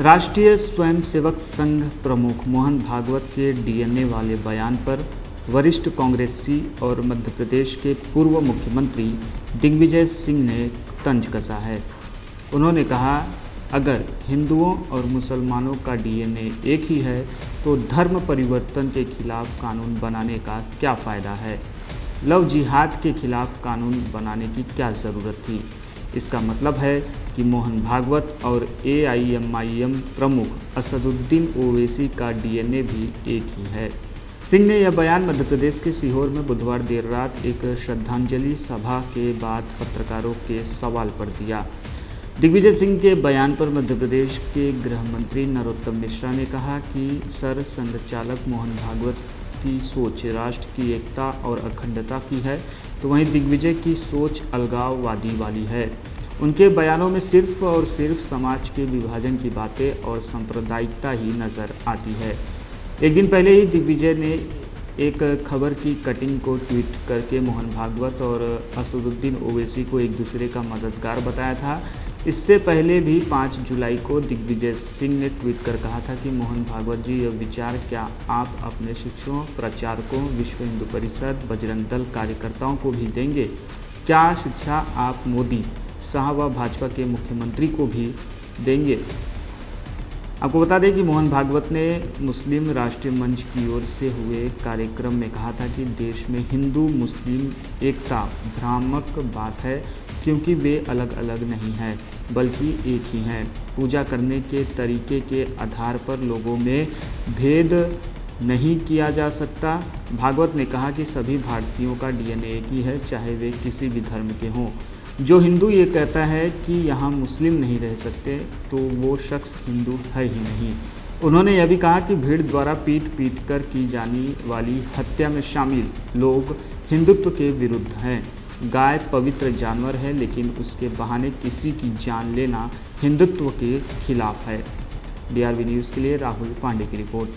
राष्ट्रीय स्वयंसेवक संघ प्रमुख मोहन भागवत के डीएनए वाले बयान पर वरिष्ठ कांग्रेसी और मध्य प्रदेश के पूर्व मुख्यमंत्री दिग्विजय सिंह ने तंज कसा है। उन्होंने कहा, अगर हिंदुओं और मुसलमानों का डीएनए एक ही है तो धर्म परिवर्तन के खिलाफ कानून बनाने का क्या फ़ायदा है। लव जिहाद के खिलाफ कानून बनाने की क्या ज़रूरत थी। इसका मतलब है कि मोहन भागवत और एआईएमआईएम प्रमुख असदुद्दीन ओवैसी का डीएनए भी एक ही है। सिंह ने यह बयान मध्य प्रदेश के सीहोर में बुधवार देर रात एक श्रद्धांजलि सभा के बाद पत्रकारों के सवाल पर दिया। दिग्विजय सिंह के बयान पर मध्य प्रदेश के गृह मंत्री नरोत्तम मिश्रा ने कहा कि सर संघचालक मोहन भागवत की सोच राष्ट्र की एकता और अखंडता की है, तो वहीं दिग्विजय की सोच अलगाववादी वाली है। उनके बयानों में सिर्फ और सिर्फ समाज के विभाजन की बातें और सांप्रदायिकता ही नज़र आती है। एक दिन पहले ही दिग्विजय ने एक खबर की कटिंग को ट्वीट करके मोहन भागवत और असदुद्दीन ओवैसी को एक दूसरे का मददगार बताया था। इससे पहले भी 5 जुलाई को दिग्विजय सिंह ने ट्वीट कर कहा था कि मोहन भागवत जी, यह विचार क्या आप अपने शिक्षकों, प्रचारकों, विश्व हिंदू परिषद, बजरंग दल कार्यकर्ताओं को भी देंगे? क्या शिक्षा आप मोदी शाह व भाजपा के मुख्यमंत्री को भी देंगे? आपको बता दें कि मोहन भागवत ने मुस्लिम राष्ट्रीय मंच की ओर से हुए कार्यक्रम में कहा था कि देश में हिंदू मुस्लिम एकता भ्रामक बात है, क्योंकि वे अलग अलग नहीं हैं बल्कि एक ही हैं। पूजा करने के तरीके के आधार पर लोगों में भेद नहीं किया जा सकता। भागवत ने कहा कि सभी भारतीयों का डीएनए एक ही है, चाहे वे किसी भी धर्म के हों। जो हिंदू ये कहता है कि यहाँ मुस्लिम नहीं रह सकते, तो वो शख्स हिंदू है ही नहीं। उन्होंने यह भी कहा कि भीड़ द्वारा पीट पीट कर की जाने वाली हत्या में शामिल लोग हिंदुत्व के विरुद्ध हैं। गाय पवित्र जानवर है, लेकिन उसके बहाने किसी की जान लेना हिंदुत्व के खिलाफ है। डीआरबी न्यूज़ के लिए राहुल पांडे की रिपोर्ट।